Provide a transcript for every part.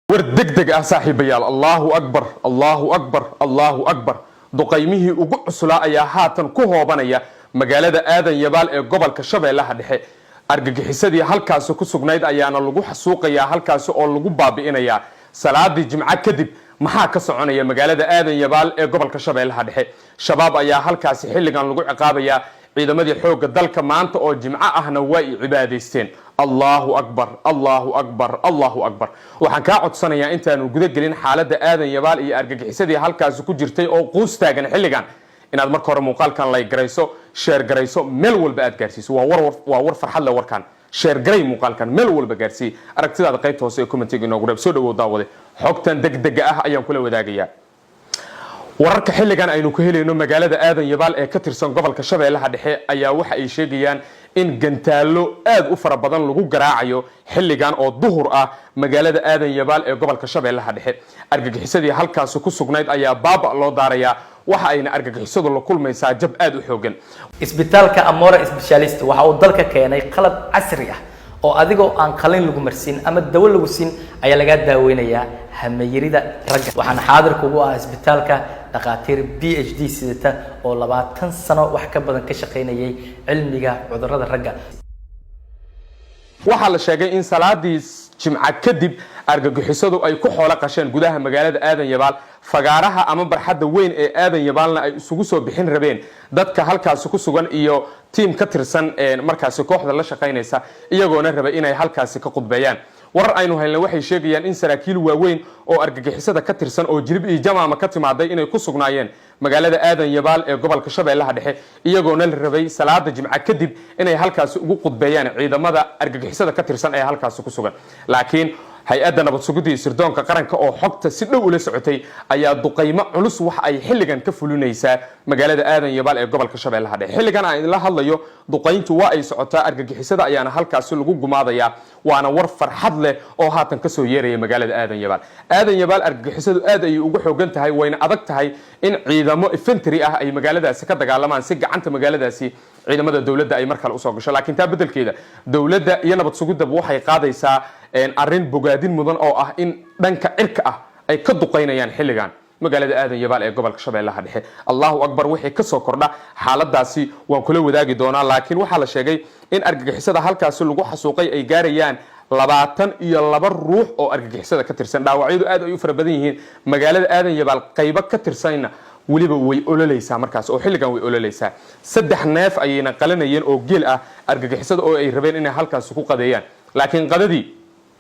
وردقدق صاحبيال الله أكبر الله أكبر الله أكبر دقيمه ugu cusla ayaa haatan ku hoobanaya magaalada aadan yabaal ee gobolka Shabeellaha Dhexe argagixisadii halkaas ku sugnayd ayaana lagu xasuuqayaa halkaas oo lagu baabi'inaya salaadii jimca kadib maxaa ka soconaya magaalada aadan yabaal ee gobolka Shabeellaha Dhexe shabaab ayaa halkaas xilligan lagu ciqaabaya ciidamadii xoogga dalka maanta oo jimca ahna way cibaadaysteen Allahu akbar Allahu akbar Allahu akbar waxaan ka codsanayaa intaanu guda gelin xaaladda aadan yabaal iyo argagixisadii halkaas ku jirtay oo quus taagan xilligan inaad marka hore muuqaalkan like garayso share garayso meel walba aad gaarsiiso waa war farxad leh warkan share garay muuqaalkan meel walba gaarsii aragtidaada qaybta hoose ee comment-iga inoogu reeb soo dhawow daawade xogtan degdeg ah ayaan kula wadaagayaa wararka xilligan aynu ku helayno magaalada aadan yabaal ee ka tirsan gobolka Shabeellaha Dhexe ayaa waxa ay sheegayaan in gantaalo aad u fara badan lagu garaacayo xilligan oo duhur ah magaalada aadan yabaal ee gobolka Shabeellaha Dhexe argagixisadii halkaas ku sugnayd ayaa baaba loo daaraya waxa ayna argagixisadu la kulmaysaa jab aad u xoogan isbitaalka Amora Specialist waxa uu dalka keenay qalab casri ah oo adigoo aan qalin lagu marsin ama dawo lagu siin ayaa laga daaweynayaa hameeyirida ragga waxaan xaadir kugu ah isbitaalka dhaqaatiir PhD sidata oo 20 sano wax ka badan ka shaqeynayay cilmiga cudurrada ragga waxa la sheegay in salaadii jimca kadib argagixisadu ay ku xoolo qasheen gudaha magaalada aadan yabaal fagaaraha ama barxadda weyn ee aadan yabaalna ay isugu soo bixin rabeen dadka halkaas ku sugan iyo team ka tirsan markaas kooxda la shaqeynaysa iyagoona rabay inay halkaas ka qudbeeyaan warar aynu helnay waxay sheegayaan in saraakiil waaweyn oo argagixisada ka tirsan oo jilib iyo jamaama ka timaaday inay ku sugnaayeen magaalada aadan yabaal ee gobolka Shabeellaha Dhexe iyagoona la rabay salaada jimca kadib inay halkaas ugu qudbeeyaan ciidamada argagixisada ka tirsan ee halkaas ku sugan laakiin hay-adda nabad sugidda sirdoonka qaranka oo xogta si dhow ula socotay ayaa duqeymo culus waxa ay xilligan ka fulinaysaa magaalada aadan yabaal ee gobolka Shabeellaha Dhexe xilligan aan la hadlayo duqeyntu waa ay socotaa argagixisada ayaana halkaas lagu gumaadaya waana war farxad leh oo haatan ka soo yeeraya magaalada aadan yabaal argagixisadu aad ay ugu xoogan tahay wayna adag tahay in ciidamo infantry ah ay magaaladaasi ka dagaalamaan si gacanta magaaladaasi ciidamada dawladda ay markale u soo gasho laakiin taa bedelkeeda dawladda iyo nabad sugidda waxay qaadaysaa arrin bogaadin mudan oo ah in dhanka cirka ah ay ka duqeynayaan xilligan magaalada aadan yabaal ee gobolka Shabeellaha Dhexe Allahu akbar wixii ka soo kordha xaaladaasi waan kula wadaagi doonaa laakiin waxa la sheegay in argagixisada halkaas lagu xasuuqay ay gaarayaan 22 ruux oo argagixisada ka tirsan dhaawacyadu aad ay u fara badan yihiin magaalada aadan yabaal qaybo ka tirsanna waliba way ololeysaa markaas oo xilligan way ololeysaa 3 neef ayayna qalanayeen oo geel ah argagixisada oo ay rabeen inay halkaas ku qadeeyaan laakiin qadadii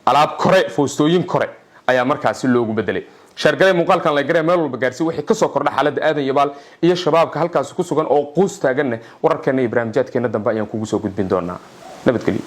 alaab kore foostooyin kore ayaa markaas loogu bedelay shargalay muuqaalkan la garay meel walba gaarsi wixii ka soo kordha xaaladda aadan yabaal iyo shabaabka halkaas ku sugan oo quus taagan wararkeena iyo barnaamijyaadkeena dambe ayaan kugu soo gudbin doonaa nabadgelyo